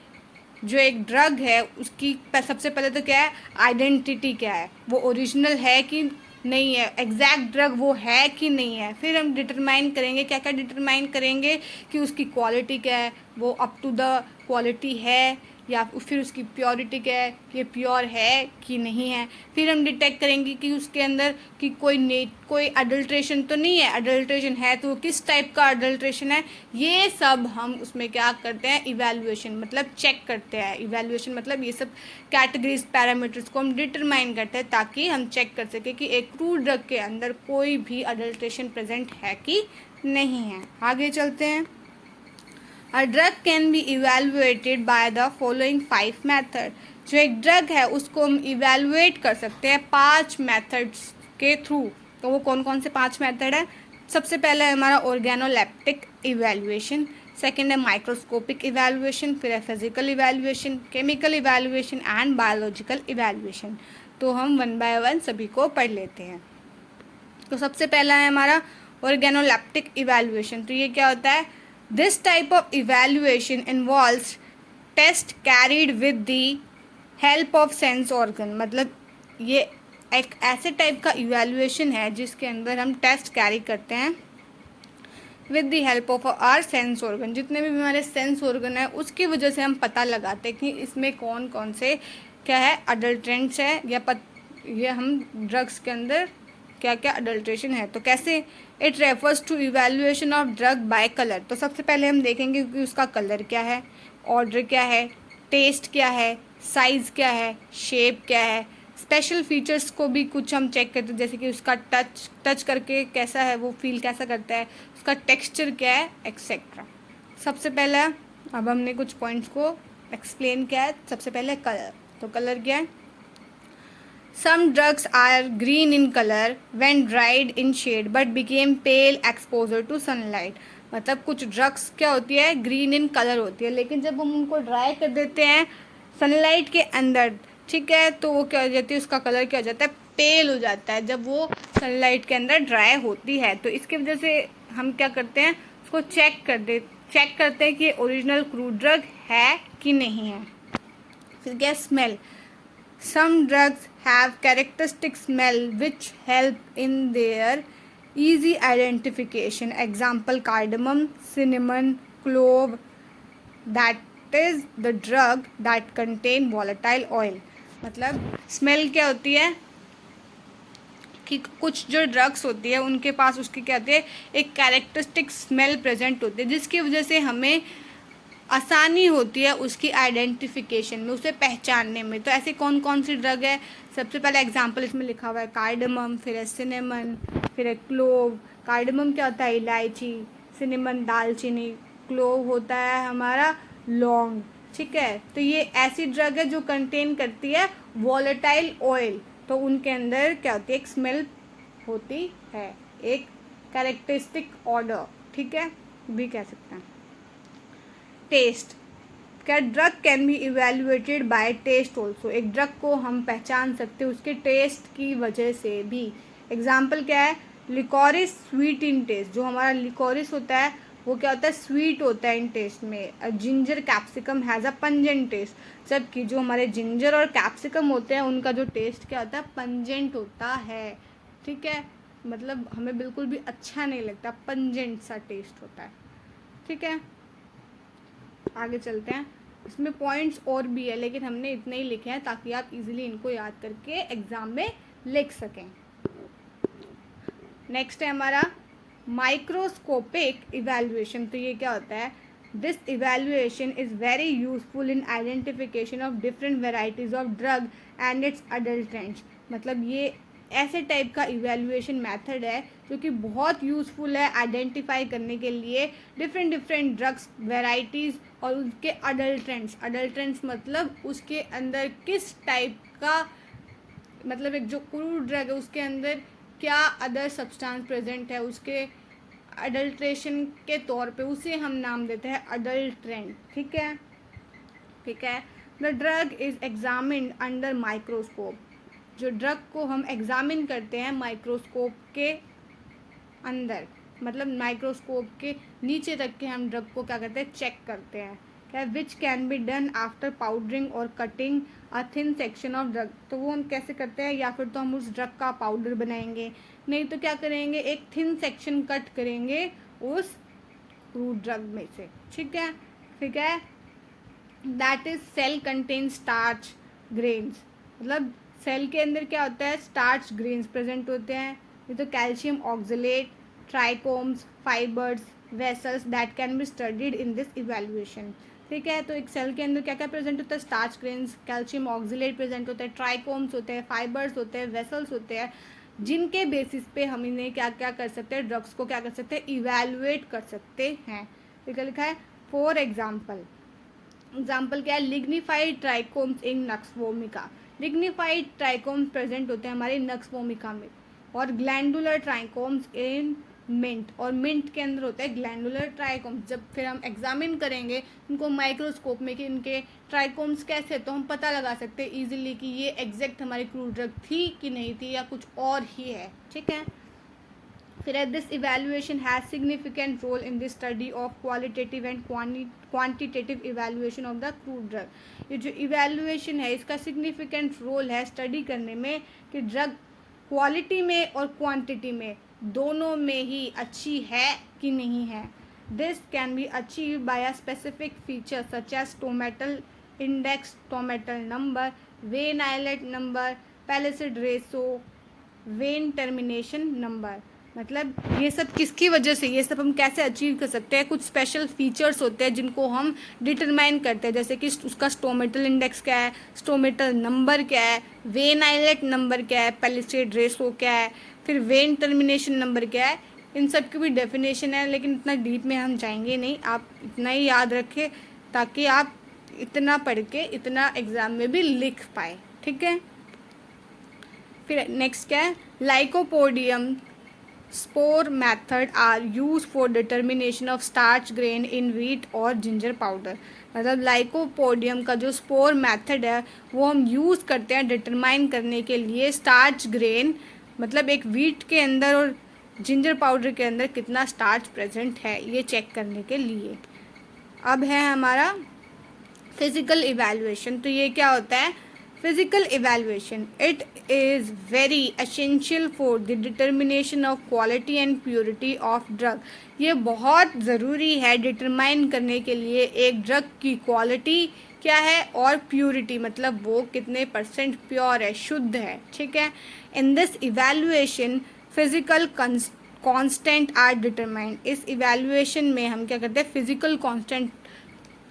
जो एक ड्रग है उसकी सबसे पहले तो क्या है, आइडेंटिटी क्या है, वो ओरिजिनल है कि नहीं है, एग्जैक्ट ड्रग वो है कि नहीं है। फिर हम डिटरमाइन करेंगे, क्या क्या डिटरमाइन करेंगे कि उसकी क्वालिटी क्या है, वो अप टू द क्वालिटी है, या फिर उसकी प्योरिटी क्या है, ये प्योर है कि नहीं है। फिर हम डिटेक्ट करेंगे कि उसके अंदर कि कोई अडल्ट्रेशन तो नहीं है, अडल्ट्रेशन है तो किस टाइप का अडल्ट्रेशन है। ये सब हम उसमें क्या करते हैं, इवैल्यूएशन मतलब चेक करते हैं। इवैल्यूएशन मतलब ये सब कैटेगरीज पैरामीटर्स को हम डिटरमाइन करते हैं ताकि हम चेक कर सकें कि एक क्रूड ड्रग के अंदर कोई भी अडल्ट्रेशन प्रेजेंट है कि नहीं है। आगे चलते हैं। A drug can be evaluated by the following 5 method। जो एक ड्रग है उसको हम इवेलुएट कर सकते हैं 5 मेथड्स के थ्रू। तो वो कौन कौन से 5 मेथड है, सबसे पहला है हमारा ऑर्गेनोलेप्टिक इवेल्युएशन, सेकेंड है माइक्रोस्कोपिक इवेल्युएशन, फिर है physical evaluation, chemical evaluation and biological evaluation. तो हम 1 बाय 1 सभी को पढ़ लेते हैं। तो सबसे पहला है हमारा ऑर्गेनोलेप्टिक इवेल्युएशन। तो ये क्या होता है, This type of evaluation involves test carried with the help of sense organ। मतलब ये एक ऐसे टाइप का इवैल्यूएशन है जिसके अंदर हम टेस्ट कैरी करते हैं with the help of our sense organ. जितने भी हमारे सेंस ऑर्गन है उसकी वजह से हम पता लगाते हैं कि इसमें कौन कौन से क्या है अडल्ट्रेंट्स है या ये हम ड्रग्स के अंदर क्या क्या अडल्ट्रेशन है। तो कैसे? It refers to evaluation of drug by colour. तो सबसे पहले हम देखेंगे कि उसका कलर क्या है, ऑर्डर क्या है, टेस्ट क्या है, साइज़ क्या है, शेप क्या है, स्पेशल फीचर्स को भी कुछ हम चेक करते हैं, जैसे कि उसका टच करके कैसा है, वो फील कैसा करता है, उसका टेक्सचर क्या है, एक्सेट्रा। सबसे पहले अब हमने कुछ पॉइंट्स को एक्सप्लेन किया है। सबसे पहले कलर। तो कलर क्या है? Some drugs are green in color when dried in shade but became pale exposure to sunlight। मतलब कुछ ड्रग्स क्या होती है, ग्रीन इन कलर होती है, लेकिन जब हम उनको ड्राई कर देते हैं सनलाइट के अंदर, ठीक है, तो वो क्या हो जाती है, उसका कलर क्या हो जाता है, पेल हो जाता है जब वो सनलाइट के अंदर ड्राई होती है। तो इसकी वजह से हम क्या करते हैं, उसको चेक करते हैं कि ओरिजिनल क्रूड ड्रग है कि नहीं है। फिर क्या, smell. Some drugs have characteristic smell which help in their easy identification. Example, cardamom, cinnamon, clove. That is the drug that contain volatile oil। मतलब स्मेल क्या होती है कि कुछ जो ड्रग्स होती है उनके पास उसकी क्या होती है, एक कैरेक्टरिस्टिक स्मेल प्रेजेंट होती है जिसकी वजह से हमें आसानी होती है उसकी आइडेंटिफिकेशन में, उसे पहचानने में। तो ऐसे कौन कौन सी ड्रग है? सबसे पहले एग्जांपल इसमें लिखा हुआ है कार्डमम, फिर है सिनेमन, फिर है क्लोव। कार्डमम क्या होता है, इलायची, सिनेमन दालचीनी, क्लोव होता है हमारा लौंग, ठीक है। तो ये ऐसी ड्रग है जो कंटेन करती है वॉलेटाइल ऑयल। तो उनके अंदर क्या होती है, एक स्मेल होती है, एक कैरेक्टरिस्टिक ऑर्डर, ठीक है, भी कह सकते हैं। टेस्ट। क्या drug can be evaluated by taste also. एक ड्रग को हम पहचान सकते हैं उसके टेस्ट की वजह से भी। एग्जाम्पल क्या है, लिकोरिस स्वीट इन टेस्ट। जो हमारा लिकोरिस होता है वो क्या होता है, स्वीट होता है इन टेस्ट में। Ginger capsicum has a pungent taste. जबकि जो हमारे जिंजर और कैप्सिकम होते हैं उनका जो टेस्ट क्या होता है, पंजेंट होता है, ठीक है, मतलब हमें बिल्कुल भी अच्छा नहीं लगता, पंजेंट सा टेस्ट होता है, ठीक है। आगे चलते हैं। इसमें पॉइंट्स और भी है लेकिन हमने इतने ही लिखे हैं ताकि आप इजीली इनको याद करके एग्जाम में लिख सकें। नेक्स्ट है हमारा माइक्रोस्कोपिक इवैल्यूएशन। तो ये क्या होता है, this evaluation is very useful in identification of different varieties of drug and it's adulterants. मतलब ये ऐसे टाइप का इवैल्यूएशन मेथड है जो कि बहुत यूज़फुल है आइडेंटिफाई करने के लिए डिफरेंट ड्रग्स वेराइटीज़ और उसके अडल्ट्रेंट्स मतलब उसके अंदर किस टाइप का, मतलब एक जो क्रूड ड्रग है उसके अंदर क्या अदर सब्सटेंस प्रेजेंट है, उसके अडल्ट्रेशन के तौर पे उसे हम नाम देते हैं अडल्ट्रेंट, ठीक है, ठीक है। The drug is examined under microscope. जो ड्रग को हम एग्जामिन करते हैं माइक्रोस्कोप के अंदर, मतलब माइक्रोस्कोप के नीचे रख के हम ड्रग को क्या करते हैं, चेक करते हैं, क्या, which can be done after powdering और cutting a thin section of drug. तो वो हम कैसे करते हैं, या फिर तो हम उस ड्रग का पाउडर बनाएंगे, नहीं तो क्या करेंगे, एक थिन सेक्शन कट करेंगे उस क्रूड ड्रग में से, ठीक है, ठीक है। That is cell contain starch grains. मतलब सेल के अंदर क्या होता है, स्टार्च ग्रेन्स प्रेजेंट होते हैं। ये तो calcium oxalate, trichomes, fibres, vessels that can be studied in this evaluation, ठीक है। तो एक सेल के अंदर क्या क्या प्रेजेंट होता है, starch grains, calcium oxalate present होता है, ट्राइकोम्स होते हैं, फाइबर्स होते हैं, वेसल्स होते हैं, जिनके बेसिस पे हम इन्हें क्या क्या कर सकते हैं, ड्रग्स को क्या कर सकते हैं, इवैल्यूएट कर सकते हैं। ठीक है, लिखा है फॉर एग्जाम्पल क्या है, lignified trichomes in nux vomica. Lignified trichomes present होते हैं हमारे नक्स वोमिका में, और ग्लैंडुलर ट्राइकोम्स इन मिंट, और मिंट के अंदर होता है ग्लैंडुलर ट्राइकोम्स। जब फिर हम एग्जामिन करेंगे इनको माइक्रोस्कोप में कि इनके ट्राइकोम्स कैसे, तो हम पता लगा सकते हैं ईजिली कि ये एग्जैक्ट हमारी क्रूड ड्रग थी कि नहीं थी या कुछ और ही है, ठीक है। फिर this evaluation has significant role in the study of qualitative and quantitative evaluation of the crude drug. ये जो इवेल्युएशन है इसका सिग्निफिकेंट रोल है स्टडी करने में कि ड्रग क्वालिटी में और क्वांटिटी में दोनों में ही अच्छी है कि नहीं है। This can be achieve by a specific feature such as stomatal index, stomatal number, vein islet number, palisade ratio, vein termination number. मतलब ये सब किसकी वजह से, ये सब हम कैसे अचीव कर सकते हैं, कुछ स्पेशल फीचर्स होते हैं जिनको हम डिटरमाइन करते हैं, जैसे कि उसका स्टोमेटल इंडेक्स क्या है, स्टोमेटल नंबर क्या है, वेन आइलेट नंबर क्या है, पैलिसेड रेशो क्या है, फिर वेन टर्मिनेशन नंबर क्या है। इन सब की भी डेफिनेशन है, लेकिन इतना डीप में हम जाएंगे नहीं, आप इतना ही याद रखें ताकि आप इतना पढ़ के इतना एग्ज़ाम में भी लिख पाए, ठीक है। फिर नेक्स्ट क्या है, lycopodium spore method are use for determination of starch grain in wheat और जिंजर पाउडर। मतलब लाइकोपोडियम का जो स्पोर मेथड है वो हम यूज़ करते हैं डिटरमाइन करने के लिए स्टार्च ग्रेन, मतलब एक व्हीट के अंदर और जिंजर पाउडर के अंदर कितना स्टार्च प्रेजेंट है ये चेक करने के लिए। अब है हमारा फिजिकल इवैल्यूएशन। तो ये क्या होता है, physical evaluation, it is very essential for the determination of quality and purity of drug. ये बहुत ज़रूरी है डिटरमाइन करने के लिए एक ड्रग की क्वालिटी क्या है और प्योरिटी, मतलब वो कितने परसेंट प्योर है, शुद्ध है, ठीक है। In this evaluation physical constant are determined. इस इवैल्यूएशन में हम क्या करते हैं, फिजिकल कांस्टेंट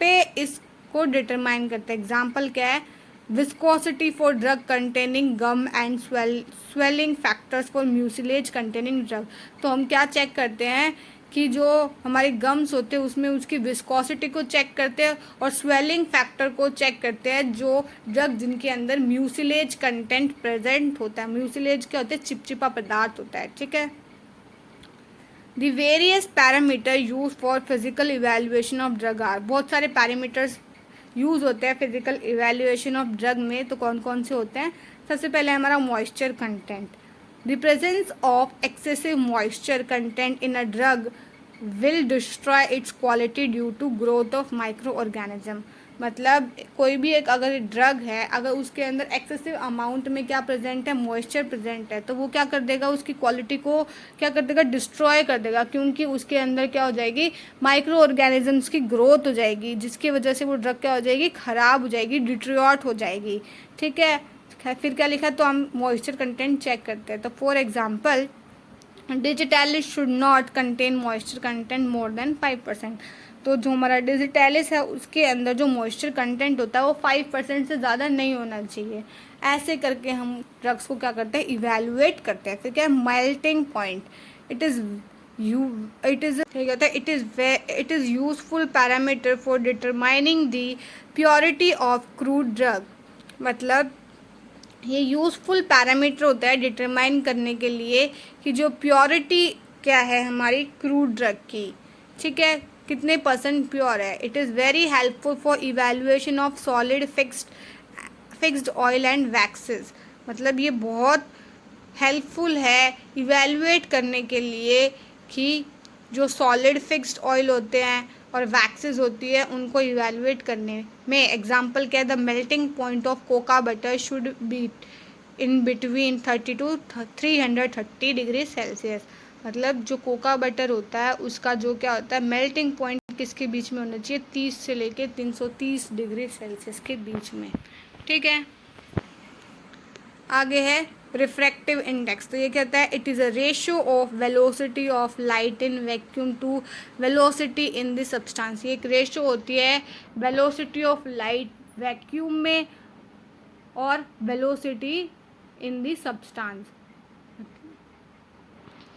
पे इसको डिटरमाइन करते हैं। एग्जाम्पल क्या है, viscosity for drug containing gum and swelling factors for mucilage containing drug. तो हम क्या चेक करते हैं कि जो हमारे गम्स होते हैं उसमें उसकी विस्कोसिटी को चेक करते हैं और स्वेलिंग फैक्टर को चेक करते हैं, जो ड्रग जिनके अंदर म्यूसिलेज कंटेंट प्रेजेंट होता है। म्यूसिलेज क्या होता है, चिपचिपा पदार्थ होता है, ठीक है। The various parameter use for physical evaluation of drug are. बहुत सारे पैरामीटर्स यूज़ होते हैं फिजिकल इवेल्युएशन ऑफ ड्रग में। तो कौन कौन से होते हैं, सबसे पहले हमारा moisture content. The presence of excessive moisture content in a drug will destroy its quality due to growth of micro organism. मतलब कोई भी एक अगर ड्रग है, अगर उसके अंदर एक्सेसिव अमाउंट में क्या प्रेजेंट है, मॉइस्चर प्रेजेंट है, तो वो क्या कर देगा, उसकी क्वालिटी को क्या कर देगा, डिस्ट्रॉय कर देगा, क्योंकि उसके अंदर क्या हो जाएगी, माइक्रो ऑर्गेनिजम्स की ग्रोथ हो जाएगी, जिसकी वजह से वो ड्रग क्या हो जाएगी, ख़राब हो जाएगी, डिट्रियोट हो जाएगी, ठीक है। फिर क्या लिखा, तो हम मॉइस्चर कंटेंट चेक करते हैं। तो for example, digitalis should not contain moisture content more than 5%। तो जो हमारा डिजिटैलिस है उसके अंदर जो मॉइस्चर कंटेंट होता है वो 5% से ज़्यादा नहीं होना चाहिए। ऐसे करके हम ड्रग्स को क्या करते हैं, इवेल्युएट करते हैं। फिर क्या है, melting point, it is useful parameter for determining the purity of crude drug. मतलब ये यूज़फुल पैरामीटर होता है डिटरमाइन करने के लिए कि जो प्योरिटी क्या है हमारी क्रूड ड्रग की, ठीक है, कितने परसेंट प्योर है। It is very helpful for evaluation of solid fixed oil and waxes. मतलब ये बहुत हेल्पफुल है इवैल्यूएट करने के लिए कि जो सॉलिड फिक्स्ड ऑयल होते हैं और वैक्सेस होती है उनको इवैल्यूएट करने में। एग्जांपल क्या है, the melting point of cocoa butter should be in between 30 to 330 degree Celsius. मतलब जो कोका बटर होता है उसका जो क्या होता है, मेल्टिंग पॉइंट किसके बीच में होना चाहिए, 30 से लेके 330 डिग्री सेल्सियस के बीच में, ठीक है। आगे है रिफ्रैक्टिव इंडेक्स। तो ये कहता है, it is a ratio of velocity of light in vacuum to velocity in the substance. ये एक रेशियो होती है वेलोसिटी ऑफ लाइट वैक्यूम में और वेलोसिटी इन द सब्सटेंस।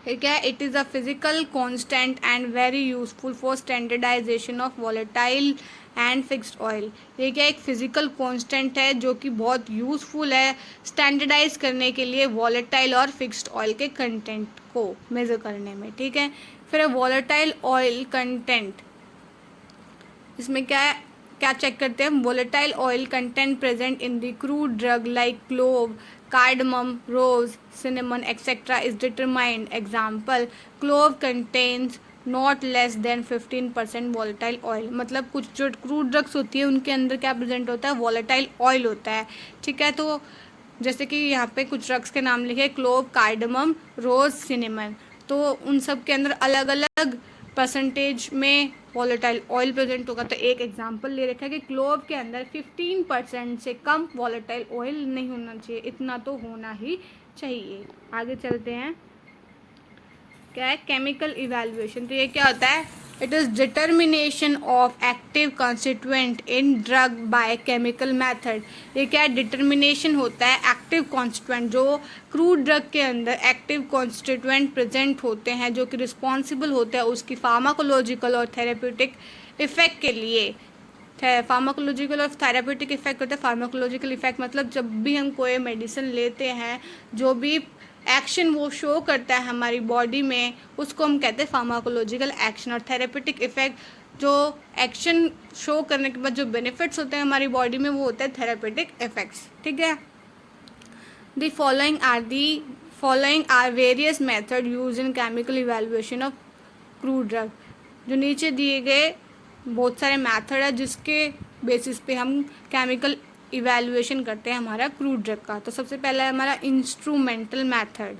ठीक है, it is a physical constant and very useful for standardization of volatile and fixed oil. ये क्या एक फिजिकल कांस्टेंट है जो कि बहुत यूज़फुल है स्टैंडर्डाइज करने के लिए वॉलेटाइल और फिक्स्ड ऑयल के कंटेंट को मेज़र करने में, ठीक है। फिर वॉलेटाइल ऑयल कंटेंट, इसमें क्या चेक करते हैं, volatile oil content present in the crude drug like clove, cardamom, rose, cinnamon, etc. is determined. Example, clove contains not less than 15% volatile oil. मतलब कुछ जो क्रूड ड्रग्स होती है उनके अंदर क्या प्रेजेंट होता है, वॉलेटाइल ऑयल होता है। ठीक है, तो जैसे कि यहाँ पे कुछ ड्रग्स के नाम लिखे, क्लोव, कार्डमम, रोज, सिनेमन, तो उन सब के अंदर अलग अलग परसेंटेज में वॉलेटाइल ऑयल प्रेजेंट होगा। तो एक एग्जांपल ले रखा है कि क्लोव के अंदर 15% से कम वॉलेटाइल ऑयल नहीं होना चाहिए, इतना तो होना ही चाहिए। आगे चलते हैं, क्या है, केमिकल इवैल्यूएशन। तो ये क्या होता है, it is determination of active constituent in drug by chemical method. ये क्या है, डिटर्मिनेशन होता है एक्टिव कॉन्स्टिट्यूएंट, जो क्रूड ड्रग के अंदर एक्टिव कॉन्स्टिट्यूएंट प्रेजेंट होते हैं जो कि रिस्पॉन्सिबल होते हैं उसकी फार्माकोलॉजिकल और थेरेप्यूटिक इफेक्ट के लिए। फार्माकोलॉजिकल और थेरेप्यूटिक इफेक्ट होता है। फार्माकोलॉजिकल इफेक्ट मतलब जब भी हम कोई मेडिसिन लेते हैं, जो भी एक्शन वो शो करता है हमारी बॉडी में, उसको हम कहते हैं फार्माकोलॉजिकल एक्शन। और थेरेप्यूटिक इफेक्ट जो एक्शन शो करने के बाद जो बेनिफिट्स होते हैं हमारी बॉडी में, वो होते हैं थेरेप्यूटिक इफेक्ट्स। ठीक है, the following are various method use in chemical evaluation of crude drug. जो नीचे दिए गए बहुत सारे मेथड है जिसके बेसिस पे हम केमिकल इवैल्यूएशन करते हैं हमारा क्रूड ड्रग का। तो सबसे पहला है हमारा instrumental method.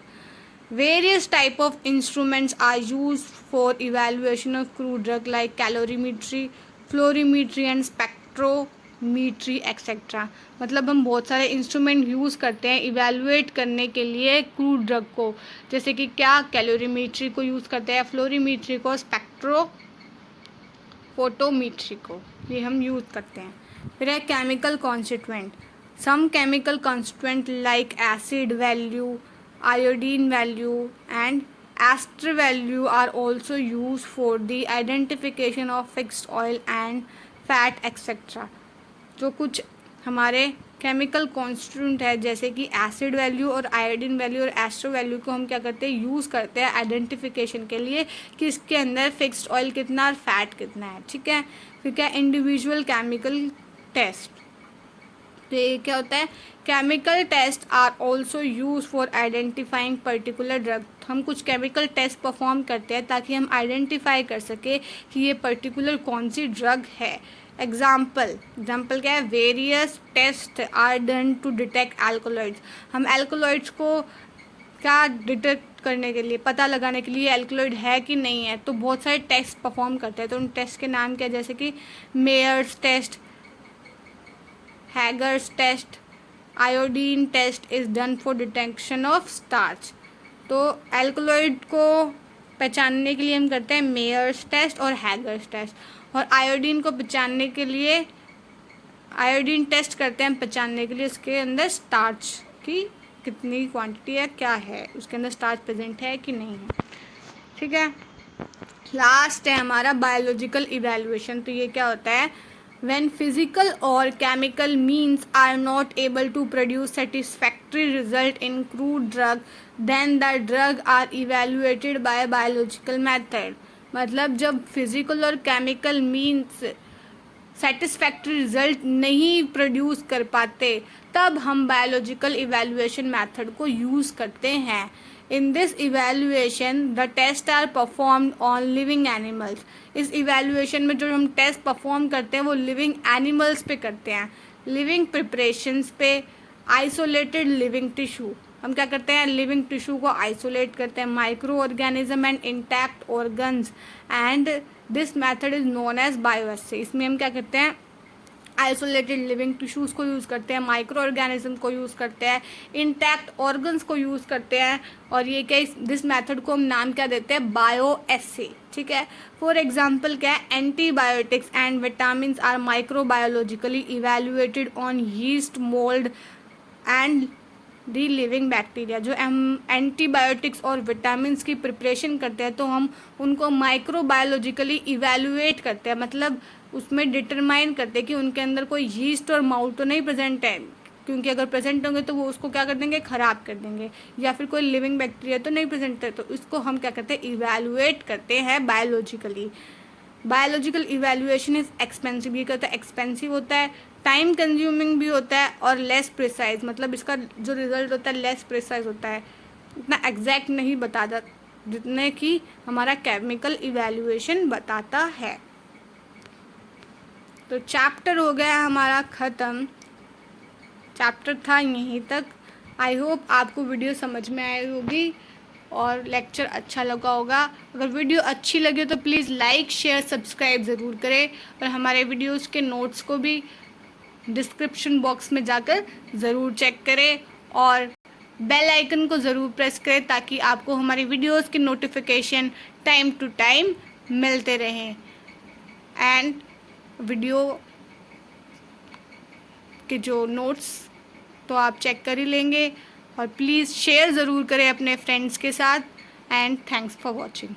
Various type of instruments are use for evaluation of crude drug like calorimetry, fluorimetry and spectrometry etcetera. मतलब हम बहुत सारे इंस्ट्रूमेंट यूज़ करते हैं इवैल्यूएट करने के लिए क्रूड ड्रग को, जैसे कि क्या, कैलोरीमीट्री को यूज़ करते हैं, फ्लोरीमीट्री को, फोटोमीट्री को, ये हम यूज़ करते हैं। फिर है chemical constituent. Some chemical constituent like acid value, iodine value and ester value are also use for the identification of fixed oil and fat etcetera. जो कुछ हमारे केमिकल कॉन्स्टिट्यूएंट है जैसे कि एसिड वैल्यू और आयोडीन वैल्यू और ester value को हम क्या करते हैं, यूज़ करते हैं आइडेंटिफिकेशन के लिए कि इसके अंदर फिक्स्ड ऑयल कितना और फैट कितना है। ठीक है, फिर क्या, इंडिविजुअल केमिकल टेस्ट। तो ये क्या होता है, chemical test are also use for identifying particular drug. हम कुछ केमिकल टेस्ट परफॉर्म करते हैं ताकि हम आइडेंटिफाई कर सके कि ये पर्टिकुलर कौन सी ड्रग है। एग्जाम्पल क्या है, various test are done to detect alkaloids. हम एल्कोलॉइड्स को क्या डिटेक्ट करने के लिए, पता लगाने के लिए एल्कोलॉइड है कि नहीं है, तो बहुत सारे टेस्ट परफॉर्म करते हैं। तो उन टेस्ट के नाम क्या है, जैसे कि Mayer's test, Hager's test, iodine test is done for detection of starch. तो एल्कोलॉइड को पहचानने के लिए हम करते हैं मेयर्स टेस्ट और हैगर्स टेस्ट, और आयोडीन को पहचानने के लिए आयोडीन टेस्ट करते हैं हम पहचानने के लिए उसके अंदर स्टार्च की कितनी क्वांटिटी है, क्या है उसके अंदर स्टार्च प्रेजेंट है कि नहीं है। ठीक है, लास्ट है हमारा बायोलॉजिकल इवैल्यूएशन। तो ये क्या होता है, when physical or chemical means are not able to produce satisfactory result in crude drug, then the drug are evaluated by biological method। मतलब जब फिजिकल और केमिकल मीन्स सेटिस्फैक्ट्री रिजल्ट नहीं प्रोड्यूस कर पाते तब हम बायोलॉजिकल इवैल्यूएशन मेथड को use करते हैं। In this evaluation the test are performed on living animals. इस इवैल्यूएशन में जो हम टेस्ट परफॉर्म करते हैं वो लिविंग एनिमल्स पे करते हैं, लिविंग प्रिपरेशंस पे, आइसोलेटेड लिविंग टिश्यू। हम क्या करते हैं, लिविंग टिश्यू को आइसोलेट करते हैं, micro organism and intact organs, and this method is known as bioassay. इसमें हम क्या करते हैं, आइसोलेटेड लिविंग टिश्यूज़ को यूज़ करते हैं, माइक्रो ऑर्गेनिज्म को यूज़ करते हैं, इंटैक्ट ऑर्गन्स को यूज़ करते हैं, और ये क्या, दिस मेथड को हम नाम क्या देते हैं, बायोएस्से। ठीक है, फॉर एग्जांपल क्या है, antibiotics and vitamin are microbiologically evaluated on yeast, mould and the living bacteria. जो हम एंटीबायोटिक्स और विटामिन की प्रिपरेशन करते हैं तो हम उनको माइक्रोबायोलॉजिकली इवैल्यूएट करते हैं, मतलब उसमें डिटरमाइन करते हैं कि उनके अंदर कोई यीस्ट और माउल्ट तो नहीं प्रेजेंट है, क्योंकि अगर प्रेजेंट होंगे तो वो उसको क्या कर देंगे, ख़राब कर देंगे, या फिर कोई लिविंग बैक्टीरिया तो नहीं प्रेजेंट है, तो इसको हम क्या करते हैं, इवैल्यूएट करते हैं biologically. Biological evaluation is expensive, ये कहता है एक्सपेंसिव होता है, टाइम कंज्यूमिंग भी होता है और लेस प्रिसाइज, मतलब इसका जो रिजल्ट होता है लेस प्रिसाइज होता है, इतना एग्जैक्ट नहीं बताता जितने कि हमारा केमिकल इवैल्यूएशन बताता है। तो चैप्टर हो गया हमारा ख़त्म, चैप्टर था यहीं तक। आई होप आपको वीडियो समझ में आई होगी और लेक्चर अच्छा लगा होगा। अगर वीडियो अच्छी लगे तो प्लीज़ लाइक शेयर सब्सक्राइब ज़रूर करें और हमारे वीडियोस के नोट्स को भी डिस्क्रिप्शन बॉक्स में जाकर ज़रूर चेक करें और बेल आइकन को ज़रूर प्रेस करें ताकि आपको हमारी वीडियोस के नोटिफिकेशन टाइम टू टाइम मिलते रहें। एंड वीडियो के जो नोट्स तो आप चेक कर ही लेंगे और प्लीज़ शेयर ज़रूर करें अपने फ्रेंड्स के साथ। And thanks for watching.